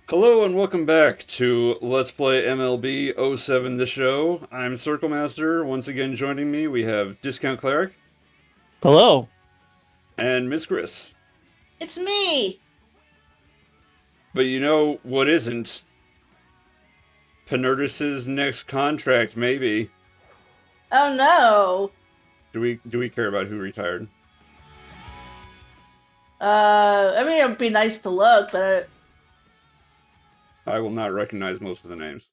Hello and welcome back to Let's Play MLB 07 The Show. I'm Circle Master. Once again joining me we have Discount Cleric Hello. and Miss Chris. It's me! But you know what isn't? Pnurtis' next contract, maybe. Oh no! Do we care about who retired? I mean, it would be nice to look, but... I will not recognize most of the names.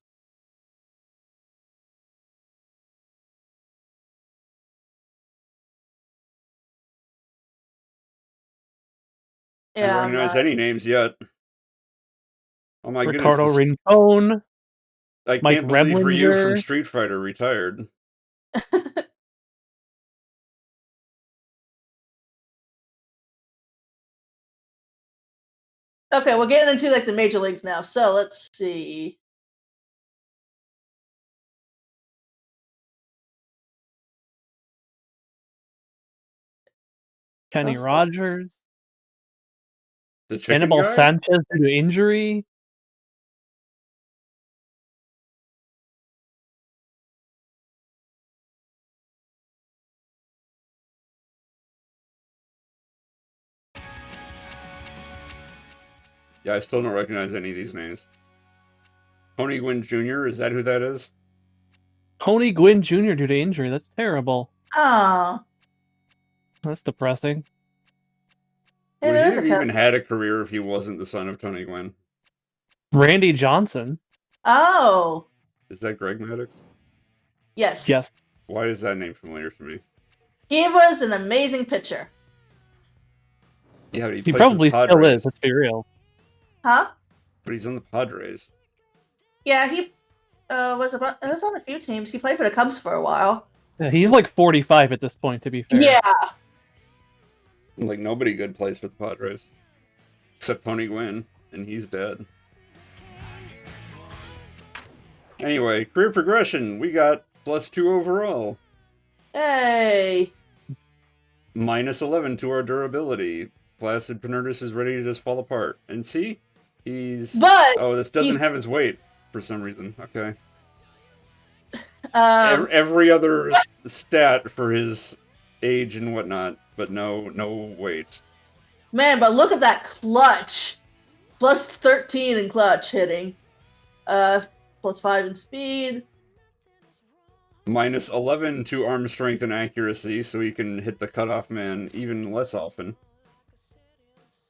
I yeah, don't recognize any names yet. Oh my Ricardo goodness. Rincon. I Mike can't believe Ryu from Remlinger. Street Fighter retired. Okay, we're getting into, like, the major leagues now, so let's see. Kenny Oh, Rogers. The chicken Anibal guy? Sanchez due to injury. Yeah, I still don't recognize any of these names. Tony Gwynn Jr., is that who that is? Tony Gwynn Jr. due to injury. That's terrible. Oh. That's depressing. Hey, Would there he is a have even cut. had a career if he wasn't the son of Tony Gwynn? Randy Johnson. Oh. Is that Greg Maddox? Yes. Yes. Why is that name familiar to me? He was an amazing pitcher. Yeah, but He played probably for the still Padres. is. Let's be real. Huh? But he's on the Padres. Yeah, he was on a few teams. He played for the Cubs for a while. Yeah, he's like 45 at this point, to be fair. Yeah. Like, nobody good plays for the Padres. Except Tony Gwynn, and he's dead. Anyway, career progression. We got +2 overall. Hey. -11 to our durability. Flaccid Pnurtis is ready to just fall apart. And see? He's... But Oh, this doesn't he's- have his weight for some reason. Okay. Um, Every other stat for his age and whatnot, but no weight. man, but look at that clutch. +13 in clutch hitting. +5 in speed. -11 to arm strength and accuracy, so he can hit the cutoff man even less often.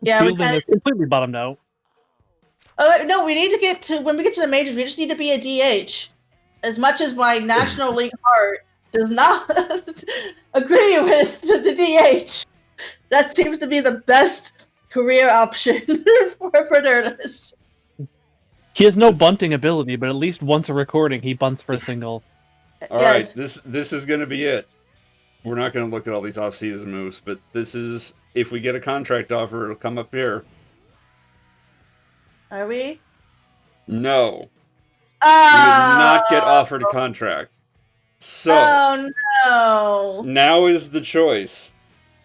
Yeah, we Fielding kinda- is completely bottomed out. No, we need to get to, when we get to the majors, we just need to be a DH. As much as my National League heart does not agree with the DH, that seems to be the best career option for Pnurtis. He has no bunting ability, but at least once a recording, he bunts for a single. Alright, this is gonna be it. We're not gonna look at all these off-season moves, but this is... If we get a contract offer, it'll come up here. Are we? No. We did not get offered a contract. So... Oh no! Now is the choice.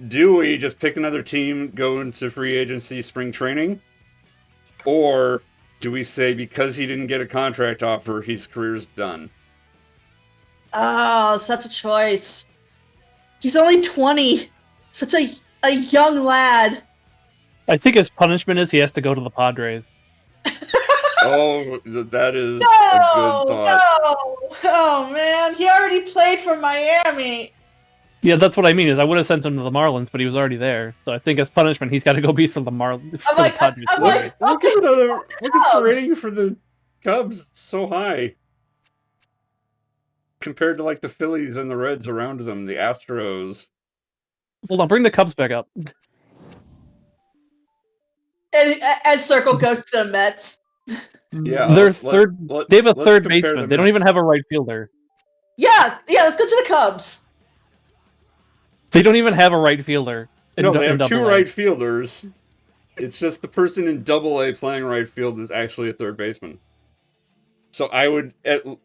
Do we just pick another team, go into free agency, spring training? Or do we say because he didn't get a contract offer, his career's done? Oh, such a choice. He's only 20. Such a young lad. I think his punishment is he has to go to the Padres. Oh, that is No! a good thought. No! Oh man, he already played for Miami. Yeah, that's what I mean. Is I would have sent him to the Marlins, but he was already there. So I think as punishment, he's got to go be for the Marlins. I'm like, Look at the Cubs. rating for the Cubs. It's so high. Compared to like the Phillies and the Reds around them, the Astros. Hold on, bring the Cubs back up. And as Circle goes to the Mets. Yeah, They're third. They have a third baseman. They don't even have a right fielder. Yeah, let's go to the Cubs. They don't even have a right fielder. No, they have two Double A. right fielders. It's just the person in Double A playing right field is actually a third baseman. So I would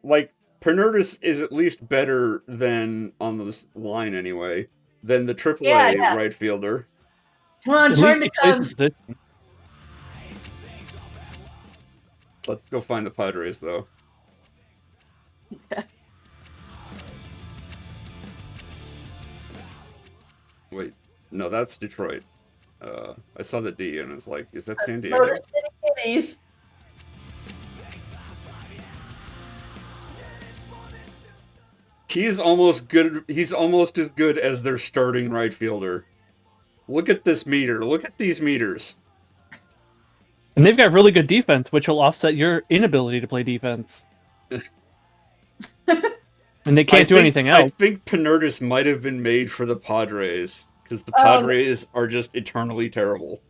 like Pnurtis is at least better than on this line anyway than the Triple A Yeah. right fielder. Come on, At join least the he plays Cubs. the position. Let's go find the Padres, though. Wait, no, that's Detroit. I saw the D and I was like, is that San Diego? Motor City Kitties. He's almost good. He's almost as good as their starting right fielder. Look at this meter. Look at these meters. And they've got really good defense, which will offset your inability to play defense. And they can't do anything else. I think Pnurtis might have been made for the Padres, because the Padres are just eternally terrible.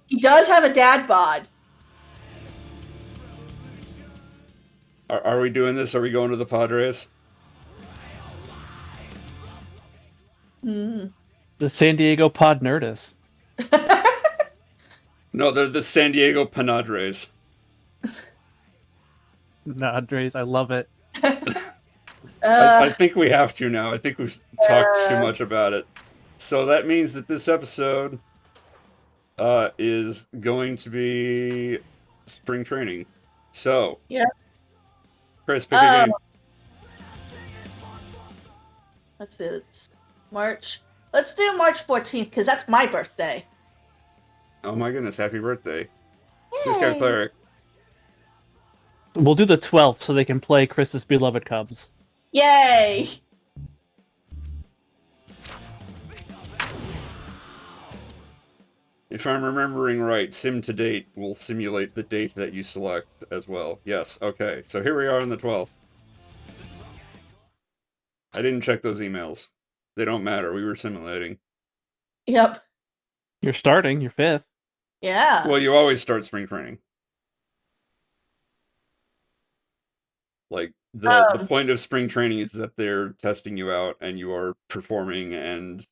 He does have a dad bod. Are we doing this? Are we going to the Padres? Mm. The San Diego Pnurtis. No, they're the San Diego Padres. Padres, I love it. I think we have to now. I think we've talked too much about it. So that means that this episode is going to be spring training. So, yeah. Chris, pick a game. Let's see. It's March. Let's do March 14th, because that's my birthday. Oh my goodness, happy birthday. This guy Cleric. We'll do the 12th so they can play Chris's beloved Cubs. Yay! If I'm remembering right, sim to date will simulate the date that you select as well. Yes, okay. So here we are on the 12th. I didn't check those emails. They don't matter. We were simulating. Yep. You're starting. You're 5th. Yeah. Well, you always start spring training. Like, the point of spring training is that they're testing you out and you are performing, and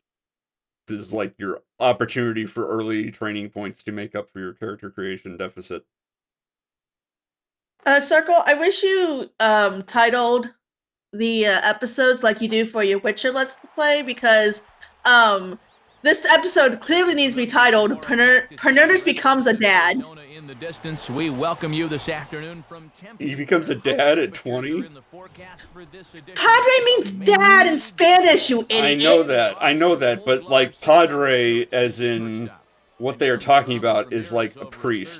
this is like your opportunity for early training points to make up for your character creation deficit. Circle, I wish you titled the episodes like you do for your Witcher Let's Play, because this episode clearly needs to be titled Pnurtis Becomes a Dad. In the distance, we welcome you this afternoon from Tempe. He becomes a dad at 20? Padre means dad in Spanish, you idiot. I know that, but like Padre, as in what they are talking about, is like a priest.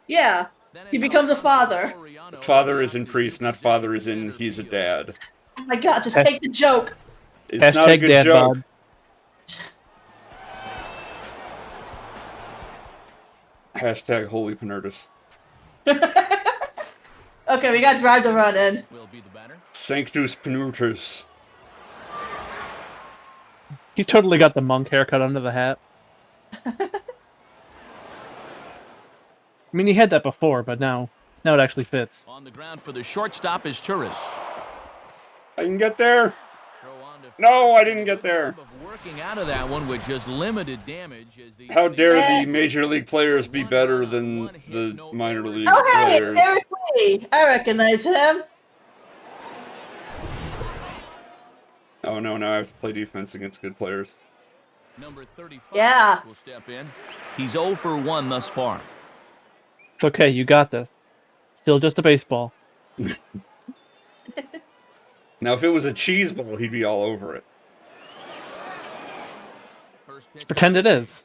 Yeah, he becomes a father. Father is in priest, not father is in he's a dad. Oh my god, just take the joke. It's not a good dad joke. bod. Hashtag Holy Pnurtis. Okay, we got Drive the Run in. Sanctus Pnurtis. He's totally got the monk haircut under the hat. I mean, he had that before, but now it actually fits. On the ground for the shortstop is Pnurtis. I can get there. No, I didn't get there. Working out of that one with just limited damage. How dare the major league players be better than the minor league players? Derek Lee. I recognize him. Oh no, now I have to play defense against good players. Number 35 Yeah. will step in. He's 0 for 1 thus far. It's okay, you got this. Still just a baseball. Now, if it was a cheese ball, he'd be all over it. Pretend it is.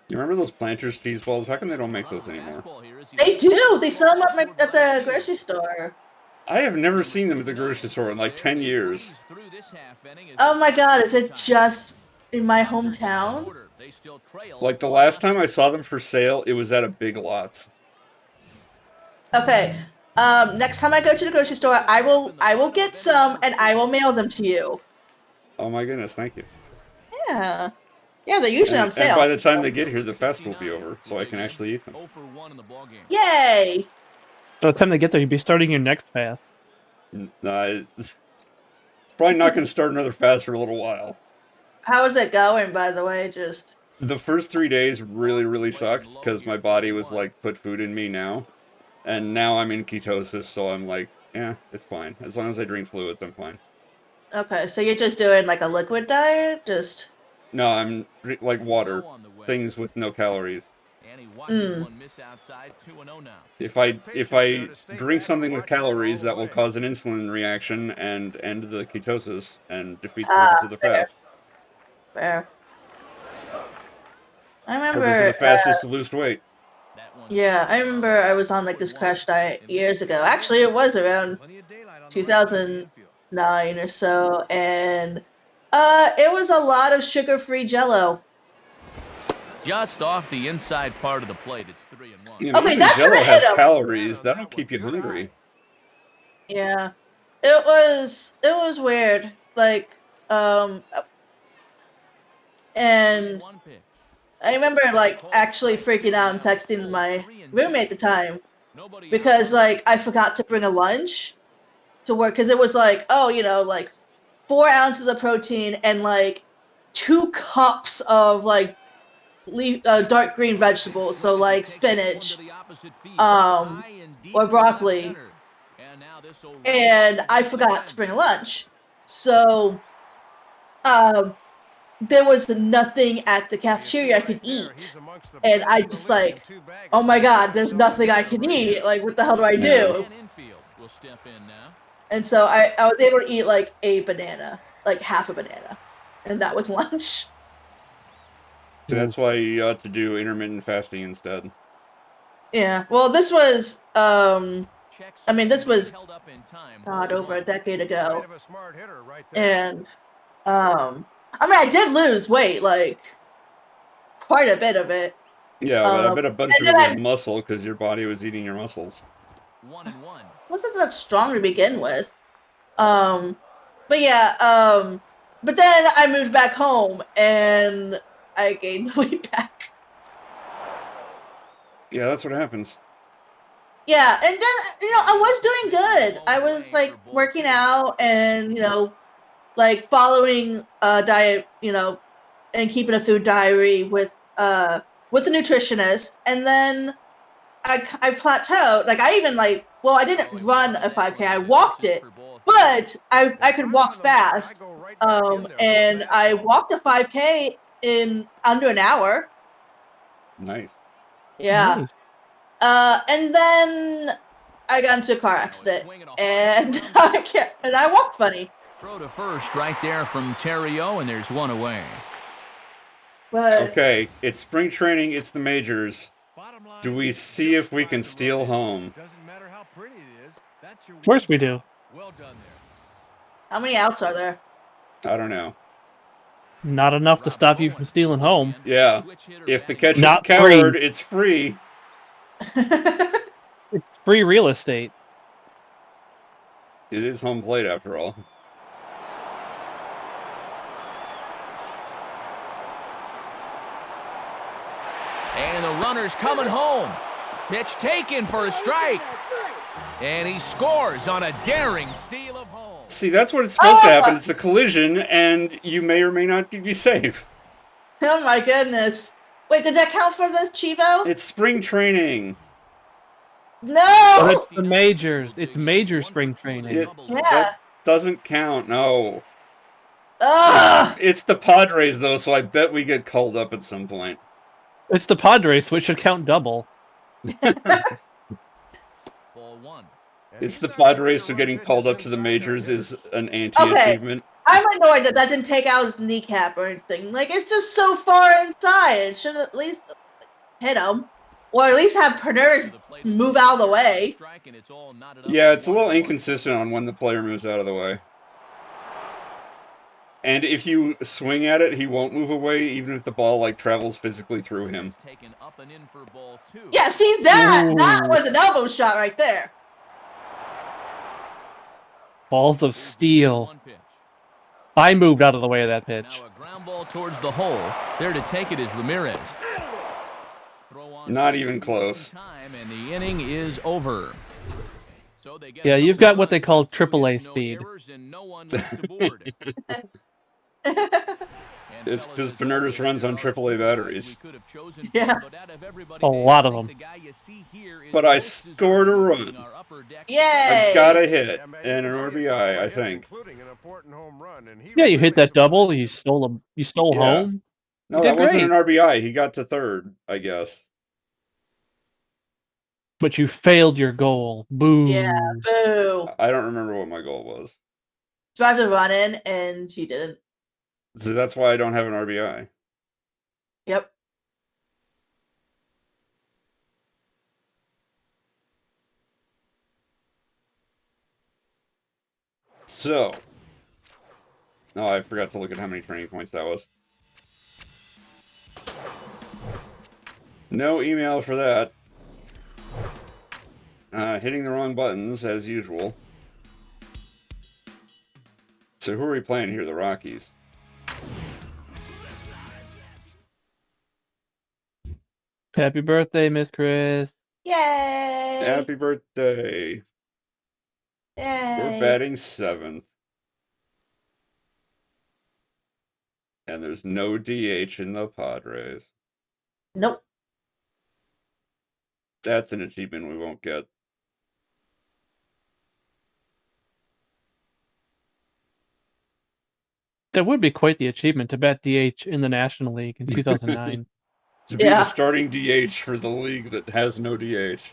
You remember those Planters cheese balls? How come they don't make those anymore? They do. They sell them at the grocery store. I have never seen them at the grocery store in like 10 years. Oh my god, is it just in my hometown? Like the last time I saw them for sale, it was at a Big Lots. Okay. Next time I go to the grocery store, I will get some and I will mail them to you. Oh my goodness, thank you. Yeah. Yeah, they're usually on sale. And by the time they get here, the fest will be over, so I can actually eat them. Yay! By the time they get there, you'd be starting your next pass. Nah, it's probably not going to start another fast for a little while. How is it going, by the way? Just the first 3 days really, really sucked because my body was like, put food in me now. And now I'm in ketosis, so I'm like, yeah, it's fine. As long as I drink fluids, I'm fine. okay. So you're just doing like a liquid diet, just No, I'm like water, things with no calories. If I drink something with calories, that will cause an insulin reaction and end the ketosis and defeat the purpose of the fast. Fair. I Purpose of remember. the fast is to lose weight. Yeah, I remember I was on like this crash diet years ago. Actually, it was around 2009 or so, and it was a lot of sugar-free Jello. Just off the inside part of the plate, it's 3-1. You know, Okay, even that Jello should've has hit him. calories. That'll keep you hungry. Yeah, it was weird. Like, and I remember like actually freaking out and texting my roommate at the time because like I forgot to bring a lunch to work because it was like, oh, like 4 ounces of protein and like 2 cups of like dark green vegetables, so like spinach, or broccoli, and I forgot to bring a lunch, so there was nothing at the cafeteria I could eat, and I just like, oh my god, there's nothing I can eat. Like, what the hell do I do? And so I was able to eat like a banana, like half a banana, and that was lunch. So that's why you ought to do intermittent fasting instead. Yeah. Well, this was this was God, over a decade ago, and I did lose weight, like quite a bit of it. Yeah, but I bet a bunch of and it then was muscle because your body was eating your muscles. wasn't that strong to begin with. But yeah, but then I moved back home and I gained weight back. Yeah, that's what happens. Yeah, and then I was doing good. I was like working out and like following a diet, and keeping a food diary with a nutritionist, and then I plateaued. Like I even I didn't run a 5K. I walked it, but I could walk fast. And I walked a 5K in under an hour. Nice. Yeah. Nice. And then I got into a car accident, and I walked funny. Throw to first right there from Terrio, and there's one away. But Okay, it's spring training, it's the majors. Do we see if we can steal home? Of course we do. how many outs are there? I don't know. Not enough to stop you from stealing home. Yeah, if the catch is Not coward, free. it's free. It's free real estate. It is home plate after all. And the runner's coming home. Pitch taken for a strike. And he scores on a daring steal of home. See, that's what it's supposed to happen. It's a collision, and you may or may not be safe. Oh my goodness! Wait, did that count for this, Chivo? It's spring training. No. But it's the majors. It's major spring training. That doesn't count, no. Ugh. It's the Padres, though, so I bet we get called up at some point. It's the Padres, so it should count double. Ball one. It's the Padres, so getting called up to the majors is an anti-achievement. I'm annoyed that didn't take out his kneecap or anything. Like, it's just so far inside. It should at least hit him. Or at least have Pnurtis move out of the way. Yeah, it's a little inconsistent on when the player moves out of the way. And if you swing at it, he won't move away, even if the ball, travels physically through him. Yeah, see, that was an elbow shot right there. Balls of steel. I moved out of the way of that pitch. Now a ground ball towards the hole. There to take it is Ramirez. Not even close. Time, and the inning is over. So they get Yeah, you've got what they call AAA speed. It's because Pnurtis runs on AAA batteries. Yeah. A lot of them. But I scored a run. Yay! I got a hit and an RBI, I think. Yeah, you hit that double. You stole Yeah. home. No, You that did wasn't great. an RBI. He got to third, I guess. But you failed your goal. Boo. Yeah, boo. I don't remember what my goal was. Drive the run in, and you didn't. So that's why I don't have an RBI. Yep. So. Oh, I forgot to look at how many training points that was. No email for that. Hitting the wrong buttons, as usual. So who are we playing here? The Rockies. Happy birthday, Miss Chris. Yay! Happy birthday. Yay! We're batting 7th. And there's no DH in the Padres. Nope. That's an achievement we won't get. That would be quite the achievement to bat DH in the National League in 2009. To be Yeah. the starting DH for the league that has no DH.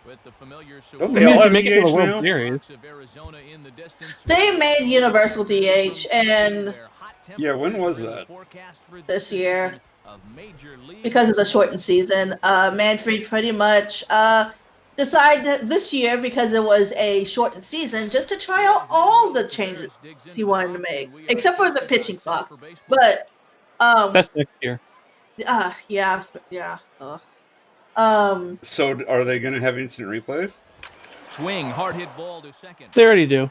Don't I they mean, all if you have make it to the DH World now? Series, They made universal DH, and Yeah, when was that? this year, because of the shortened season, Manfred pretty much decided this year, because it was a shortened season, just to try out all the changes he wanted to make, except for the pitching clock. But that's next year. yeah. So are they going to have instant replays? Swing, hard hit ball to second. They already do.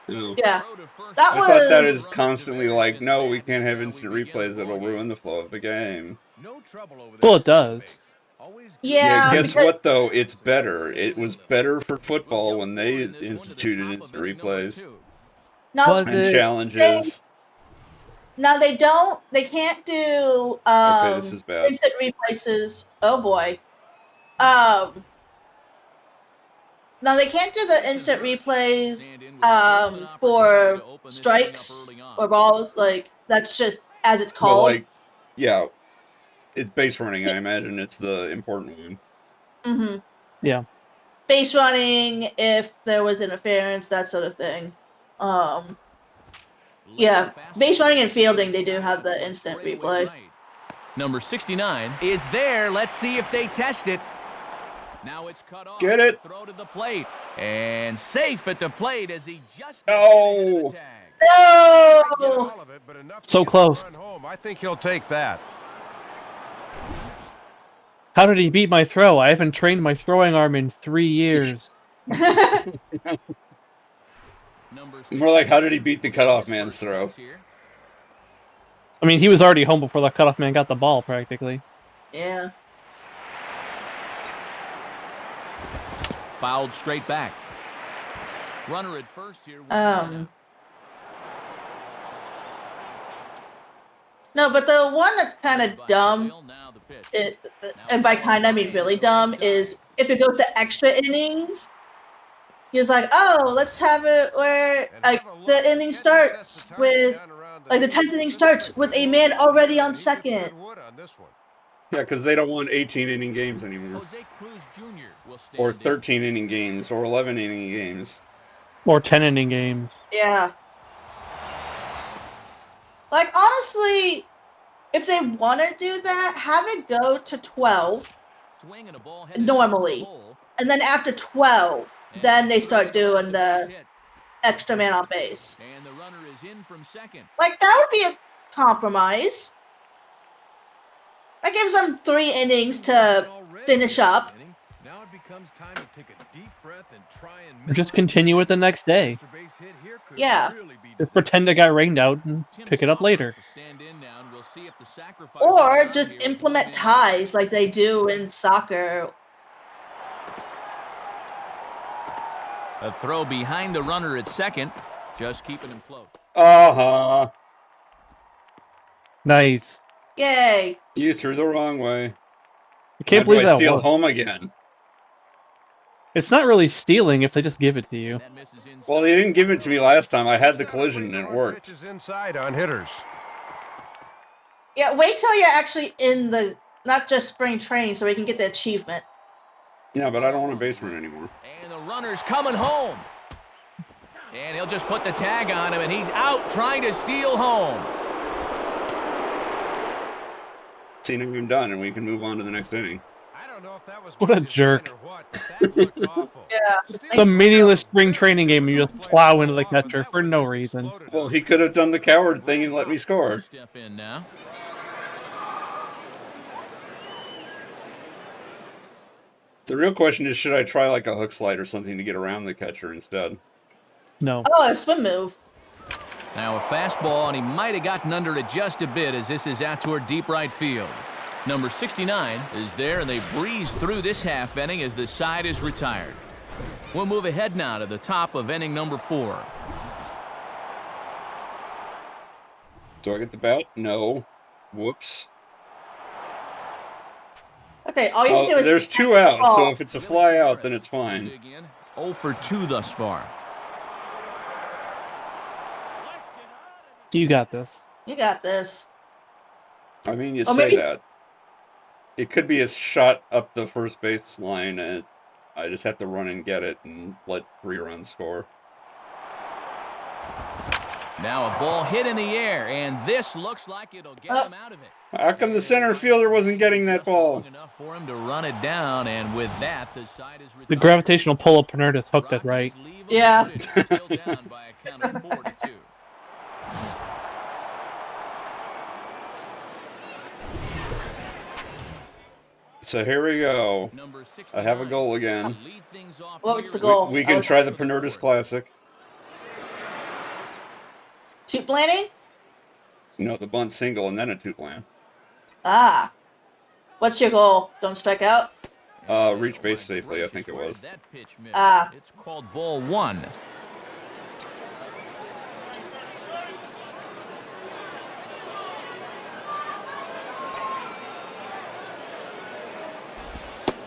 No. Yeah, I that thought that was is constantly like, no, we can't have instant replays. It'll ruin the flow of the game. Well, it does. yeah. Guess because- what, though? It's better. It was better for football when they instituted instant replays No, Was and it? challenges. no, they don't. They can't do Okay, this is bad. instant replaces. Oh boy. No, they can't do the instant replays for strikes or balls. Like, that's just as it's But, called. like, yeah, it's base running. I imagine it's the important one. Mm-hmm. Yeah. Base running, if there was interference, that sort of thing. Yeah, base running and fielding, they do have the instant replay. Number 69 is there. Let's see if they test it. Now it's cut off. Get it. Throw to the plate. And safe at the plate as he just No. No! So close. I think he'll take that. How did he beat my throw? I haven't trained my throwing arm in 3 years. More like, how did he beat the cutoff man's throw? I mean, he was already home before the cutoff man got the ball, practically. Yeah. Fouled straight back. Runner at first here. No, but the one that's kind of dumb, and by kind I mean really dumb, is if it goes to extra innings, he was like, oh, let's have it where like the inning starts with, like the 10th inning starts with a man already on second. Yeah, because they don't want 18-inning games anymore. Or 13-inning games, or 11-inning games. Or 10-inning games. Yeah. Like, honestly, if they want to do that, have it go to 12 normally. And then after 12, then they start doing the extra man on base. And the runner is in from second. Like, that would be a compromise. That gives them 3 innings to finish up. Now it becomes time to take a deep breath and try and Or just continue it the next day. Yeah. Just pretend it got rained out and pick it up later. Or just implement ties like they do in soccer. A throw behind the runner at second, just keeping him close. Uh-huh. Nice. Yay. You threw the wrong way. I can't How believe do I that steal worked. home again? It's not really stealing if they just give it to you. Well, they didn't give it to me last time. I had the collision and it worked. Pitches inside on hitters. Yeah, wait till you're actually in the, not just spring training, so we can get the achievement. Yeah, but I don't want a base run anymore. And the runner's coming home. And he'll just put the tag on him, and he's out trying to steal home. See, now I'm done, and we can move on to the next inning. I don't know if that was What a by design jerk. or what, but that looked awful. Yeah. It's a meaningless spring training game, and you just plow into the catcher for no reason. Well, he could have done the coward thing and let me score. Step in now. The real question is, should I try like a hook slide or something to get around the catcher instead? No. Oh, a swim move. Now a fastball, and he might have gotten under it just a bit as this is out toward deep right field. Number 69 is there, and they breeze through this half inning as the side is retired. We'll move ahead now to the top of inning number 4. Do I get the bat? No. Whoops. Okay, all you have to do is. There's 2 outs, so if it's a fly out, then it's fine. 0 for 2 thus far. You got this. You got this. I mean, you Oh, say maybe- that. It could be a shot up the first base line, and I just have to run and get it and let 3 runs score. Now a ball hit in the air, and this looks like it'll get him out of it. How come the center fielder wasn't getting that ball? Long enough for him to run it down, and with that, the side is The retired. gravitational pull of Pnurtis hooked it right. Rockets leave him Yeah. rooted, still down by a count of 4-2. So here we go. Number I have a 69 goal again. lead things off What's the here. goal? We can try the Pnurtis Classic. Two planning? No, the bunt single and then a 2-plan. Ah. What's your goal? Don't strike out? Reach base safely, I think it was. That pitch missed. Ah. It's called ball 1.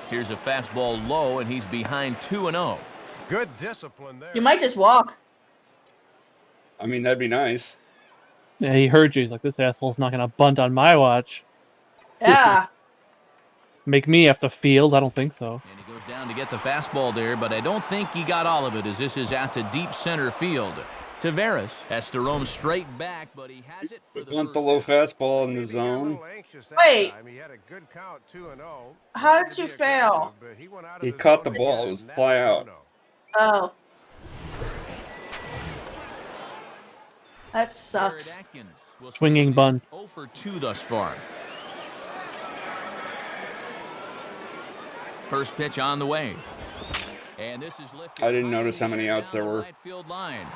Here's a fastball low, and he's behind 2-0. Good discipline there. You might just walk. I mean, that'd be nice. Yeah, he heard you. He's like, this asshole's not going to bunt on my watch. Yeah. Make me have to field? I don't think so. And he goes down to get the fastball there, but I don't think he got all of it as this is out to deep center field. Tavares has to roam straight back, but he has it for the Bunt the first low out. fastball in the Maybe got a zone. little anxious that Wait. time. He had a good count, 2-0. How Wanted did to you be fail? aggressive, but he went out of He the caught zone the ball. again, It was and fly that's out. 2-0. Oh. That Jared sucks. Atkins will Swinging bunt. 0 for 2 thus far. First pitch on the way. And this is lifted I didn't high notice how many down outs there the were. right field line.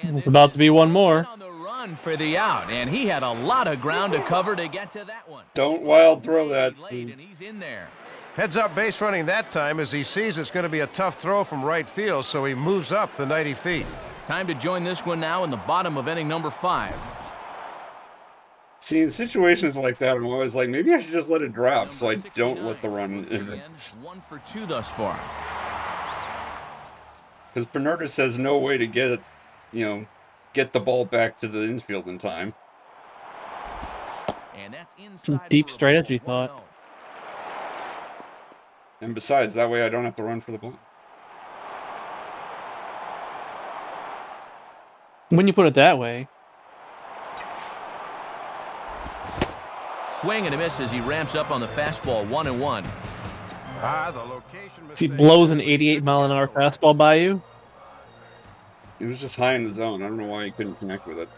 And There's this about is to be one more. on the run for the out, and he had a lot of ground to cover to get to that one. Don't wild throw that. Late, and he's in there. Heads up base running that time as he sees it's going to be a tough throw from right field, so he moves up the 90 feet. Time to join this one now in the bottom of inning number 5. See, in situations like that, I'm always like, maybe I should just let it drop so I Number don't let the 69. run Again, advance. 1 for 2 thus far. Because Pnurtis has no way to get it, get the ball back to the infield in time. And that's inside Some deep for a strategy ball. thought. 1-0. And besides, that way I don't have to run for the ball. When you put it that way. Swing and a miss as he ramps up on the fastball. 1-1. The location He mistake. blows an 88-mile-an-hour fastball by you. It was just high in the zone. I don't know why he couldn't connect with it.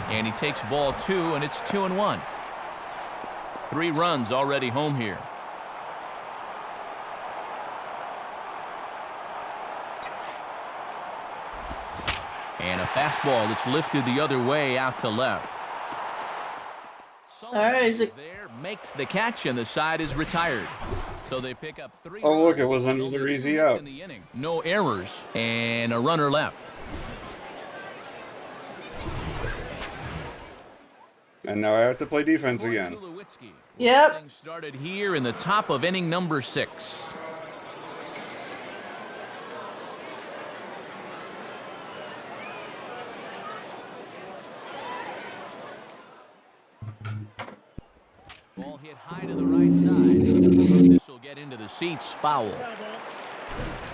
And he takes ball 2, and it's 2-1. 3 runs already home here. And a fastball that's lifted the other way out to left. right, is it- There makes the catch, and the side is retired. So they pick up 3. Oh, look, it runs was with another only easy 2 hits out. in the inning. No errors and a runner left. And now I have to play defense again. Tulowitzki. Yep. Getting started here in the top of inning number 6. Ball hit high to the right side. This will He'll get into the seats, foul.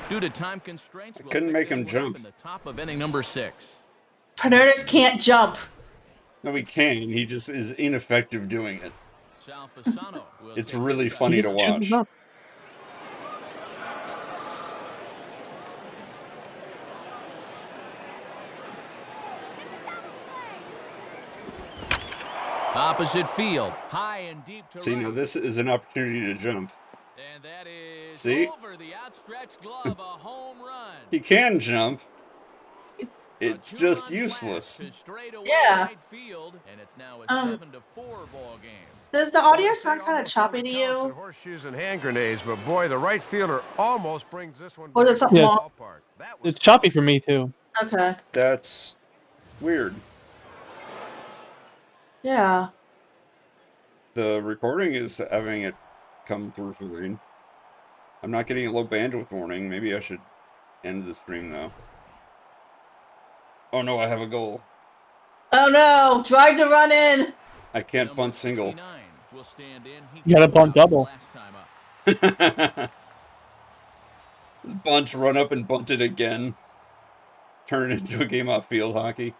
Due to time constraints, we'll couldn't pick make this him one up jump. in the top of inning number 6. Pnurtis can't jump. No, he can. He just is ineffective doing it. Sal Fasano will It's take really this funny to He chooses watch. not. Opposite field, high and deep to See, right. now this is an opportunity to jump. And that is See? over the outstretched glove, a home run. He can jump. It's A just two-run useless. blast to straightaway Yeah. right field, and it's now a 7-4 ball game. Does the audio sound kind of choppy to you? Horseshoes and hand grenades, but boy, the right fielder almost brings this one Or back is it something to the wrong? ballpark. That was It's choppy for me too. Okay. That's weird. Yeah. The recording is having it come through fine. I'm not getting a low bandwidth warning. Maybe I should end the stream now. Oh no, I have a goal. Oh no! Drive to run in! I can't Number bunt single. 69 will stand in. He You gotta bunt fouled double. last time up. Bunt, run up and bunt it again. Turn it into a game off field hockey.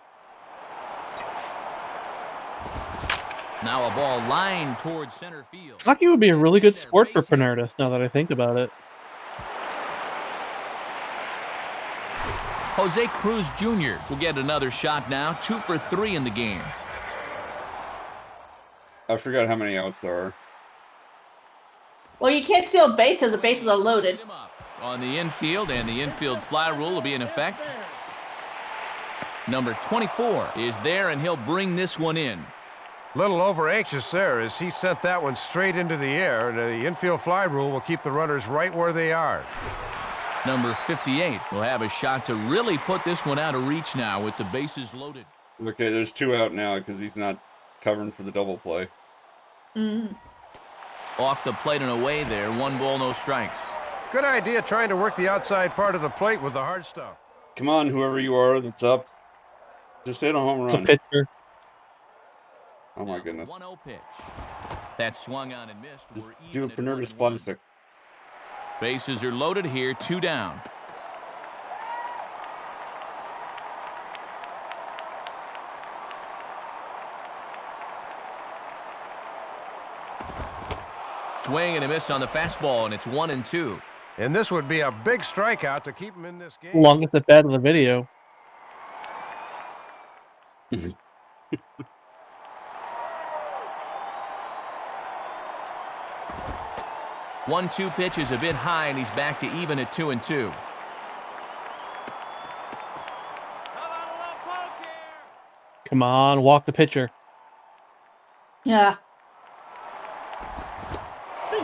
Now a ball lined towards center field. Hockey would be a really good sport for Pnurtis, now that I think about it. Jose Cruz Jr. will get another shot now, 2 for 3 in the game. I forgot how many outs there are. Well, you can't steal base because the bases are loaded. Him up on the infield, and the infield fly rule will be in effect. Number 24 is there, and he'll bring this one in. little over anxious there as he sent that one straight into the air, and the infield fly rule will keep the runners right where they are. Number 58 will have a shot to really put this one out of reach now with the bases loaded. Okay, there's 2 out now because he's not covering for the double play. Mm. Off the plate and away there, 1 ball, no strikes. Good idea trying to work the outside part of the plate with the hard stuff. Come on, whoever you are that's up. Just hit a home It's a run. pitcher. Oh my goodness. 1-0 pitch. That swung on and missed. Just We're do a even at Pnurtis 1-1. classic. Bases are loaded here, 2 down. Swing and a miss on the fastball, and it's 1-2. And this would be a big strikeout to keep him in this game. Longest at bat of the video. 1-2 pitch is a bit high, and he's back to even at 2-2. Come on, walk the pitcher. Yeah.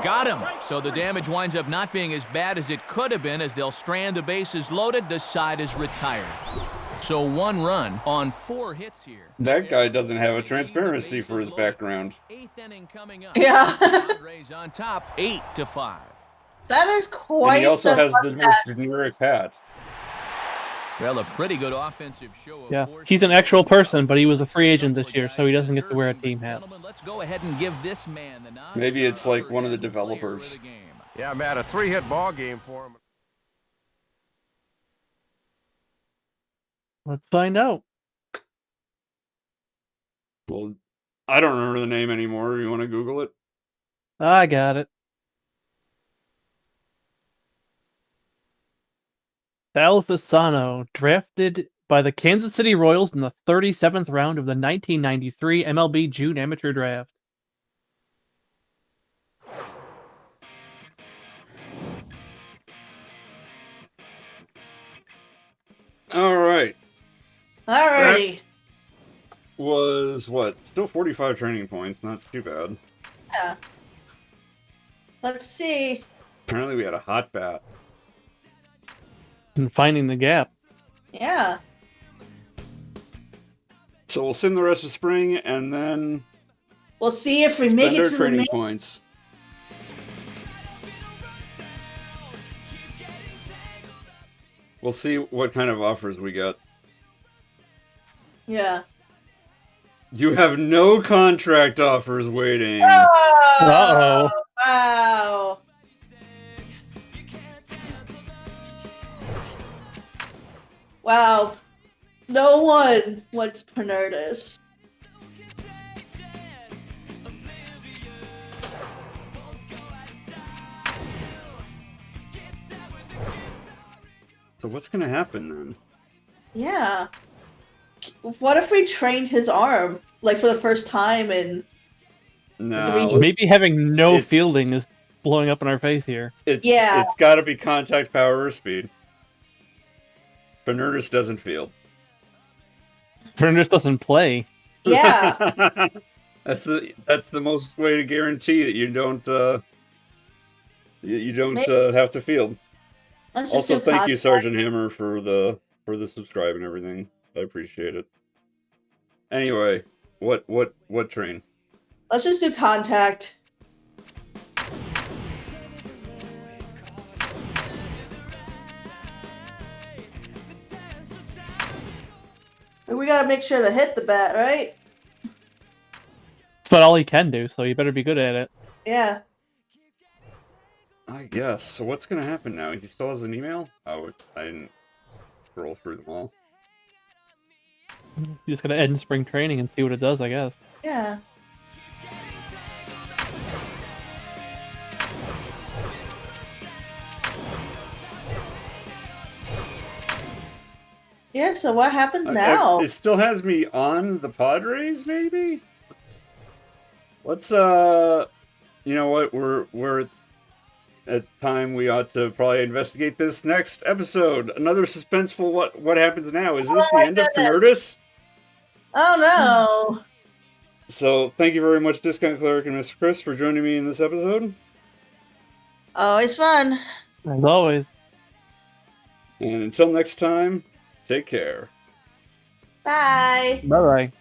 Got him. So the damage winds up not being as bad as it could have been, as they'll strand the bases loaded. The side is retired. So 1 run on 4 hits here. That guy doesn't have a transparency for his background. 8th inning coming up. Yeah. Padres on top, 8-5. That is quite. And he also has the mustache. most generic hat. Well, a pretty good offensive show. Of Yeah, course. he's an actual person, but he was a free agent this year, so he doesn't get to wear a team hat. Gentlemen, let's go ahead and give this man the nod. Maybe it's like Upper one of the end player of developers. the game. Yeah, Matt, a 3-hit ball game for him. Let's find out. Well, I don't remember the name anymore. You want to Google it? I got it. Sal Fasano, drafted by the Kansas City Royals in the 37th round of the 1993 MLB June Amateur Draft. All right. Alrighty. Was what? Still 45 training points. Not too bad. Yeah. Let's see. Apparently we had a hot bat. And finding the gap. Yeah. So we'll sim the rest of spring and then We'll see if we make spend it our to the training main. points. We'll see what kind of offers we get. Yeah. You have no contract offers waiting. Oh, Uh-oh. wow. Wow. No one wants Pnurtis. So what's gonna happen then? Yeah. What if we trained his arm, like, for the first time in... No, Maybe having no It's- fielding is blowing up in our face here. it's got to be contact, power, or speed. Pnurtis doesn't field. Pnurtis doesn't play. Yeah. That's the most way to guarantee that you don't have to field. Let's just Also, do thank you, contact. Sergeant Hammer, for the subscribe and everything. I appreciate it. Anyway, what train? Let's just do contact. We gotta make sure to hit the bat, right? That's about all he can do, so you better be good at it. Yeah. I guess. So what's gonna happen now? He still has an email? Oh, I didn't scroll through them all. You just gotta end spring training and see what it does, I guess. Yeah. Yeah, so what happens now? It still has me on the Padres, maybe? Let's you know what, we're at time we ought to probably investigate this next episode. Another suspenseful what happens now? Is this the end of Pnurtis? Oh no. So thank you very much, Discount Cleric and Mr. Chris, for joining me in this episode. Always fun. As always. And until next time, take care. Bye. Bye-bye.